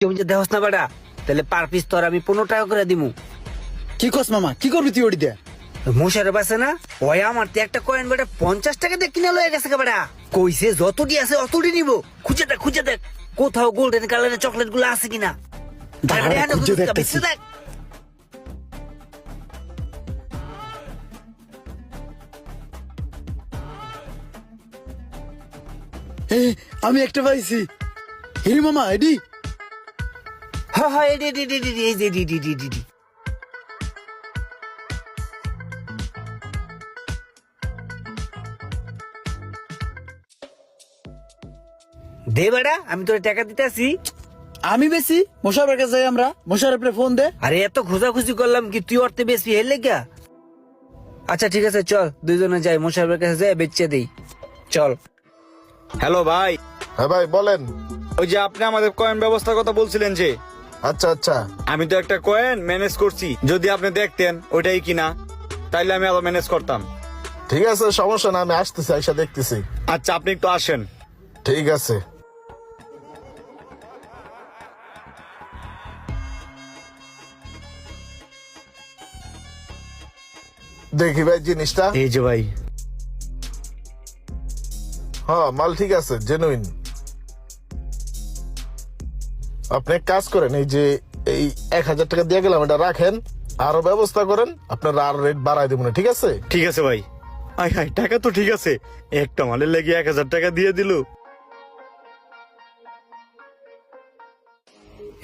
তুমি যে দেহস না বেটা, তাহলে পার পিস তোর আমি 15 টাকা করে দিমু। কি কস মামা, কি করবি তুই ওটি দিয়ে? মুশারফ আছে না, ওই আমার তে একটা কয়েন বেটা 50 টাকা দিয়ে কিনে লয়ে গেছে বেটা। কইছে যতটি আছে অতটি নিব। খুঁজে দেখ কোথাও গোল্ডেন কালারের চকলেট গুলো আছে কিনা। দাঁড়া, দেখ, খুঁজে দেখ, দেখতেছি। দেখ। এ, আমি একটা পাইছি। হিরি মামা এডি। হ্যাঁ, এডি। দে বেটা, আমি তোর টাকা দিতেছি। আমি বেশি মোশারফের কাছে যাই, আমরা মোশারফের ফোন দে। আরে এত খোঁজাখুঁজি করলাম কি তুই অর্থে বেশি হেলে গা। আচ্ছা ঠিক আছে, চল দুইজনে যাই, মুশারফের কাছে যাই বেচে দেই। চল। হ্যালো ভাই, হ্যাঁ ভাই বলেন। ওই যে আপনি আমাদের কয়েন ব্যবস্থার কথা বলছিলেন যে, আচ্ছা আচ্ছা আমি তো একটা কয়েন ম্যানেজ করছি। যদি আপনি দেখতেন ওইটাই কিনা, তাইলে আমি আরো ম্যানেজ করতাম। ঠিক আছে, সমস্যা না, আমি আসতেছি, আইসা দেখতেছি। আচ্ছা আপনি একটু আসেন। ঠিক আছে। দেখি ভাই জিনিসটা। এই যে ভাই, হ্যাঁ মাল ঠিক আছে, জেনুইন। আপনি এক কাজ করেন, এই যে এই 1000 টাকা দিয়ে গেলাম, এটা রাখেন, আরো ব্যবস্থা করেন, আপনার আর রেট বাড়াই দেবো না, ঠিক আছে? ঠিক আছে ভাই। আই হাই, টাকা তো ঠিক আছে, একটা মালের লেগে 1000 টাকা দিয়ে দিল।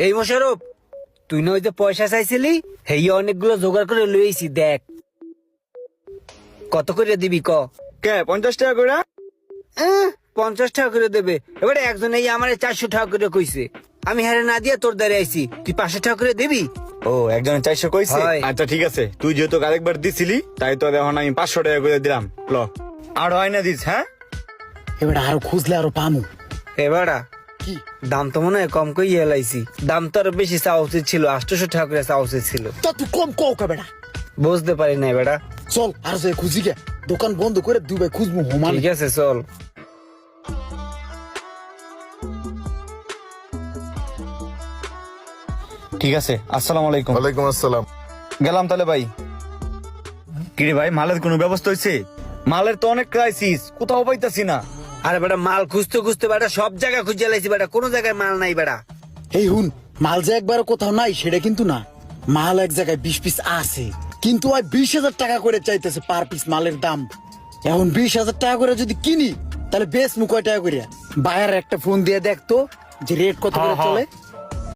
এই মোশারফ, তুই না ওই যে পয়সা চাইছিলি, হেই অনেকগুলো জোগাড় করে লইছি, দেখ কত করে দিবি ক। কে 50 টাকা করে? 50 টাকা করে দেবে। এবারে একজন এই আমার 400 টাকা করে কইছে, আমি হারে না দিয়ে তোর দ্বারে আইছি, তুই 500 টাকা করে দিবি। ও, একজনের 400 কইছে? হয়। আচ্ছা ঠিক আছে, তুই যেহেতু আরেকবার দিছিলি, তাই তো এখন আমি 500 টাকা করে দিলাম। ল, আর হয় না দিস? হ্যাঁ, এবার আরো খুঁজলে আরো পামু। এবারা কি দাম তো মনে হয় কম কই এলাইছি, দাম তো আরো বেশি চাওয়া উচিত ছিল, 800 টাকা করে চাওয়া উচিত ছিল। তা তুই কম কও কা বেটা। বুঝতে পারি না বেটা। চল আর যাই খুঁজি গে, দোকান বন্ধ করে দুই ভাই খুঁজবো হোমানে। ঠিক আছে চল। ঠিক আছে, আসসালামু আলাইকুম। ওয়ালাইকুম আসসালাম। গেলাম তাহলে ভাই। কিরে ভাই, মালের কোনো ব্যবস্থা হয়েছে? মালের তো অনেক ক্রাইসিস, কোথাও পাইতাছি না। আরে বেটা, মাল খুঁজতে খুঁজতে বেটা সব জায়গা খুঁজে লাইছি বেটা, কোনো জায়গায় মাল নাই বেটা। এই হুন, মাল যে একবার কোথাও নাই সেটা কিন্তু না, মাল এক জায়গায় 20 পিস আছে, কিন্তু ওই 20,000 টাকা করে চাইতেছে পার পিস মালের দাম। এখন 20,000 টাকা করে যদি কিনি, তাহলে বেশ মু কয় টাকা করিয়া। বায়ার একটা ফোন দিয়ে দেখতো যে রেট কত করে চলে।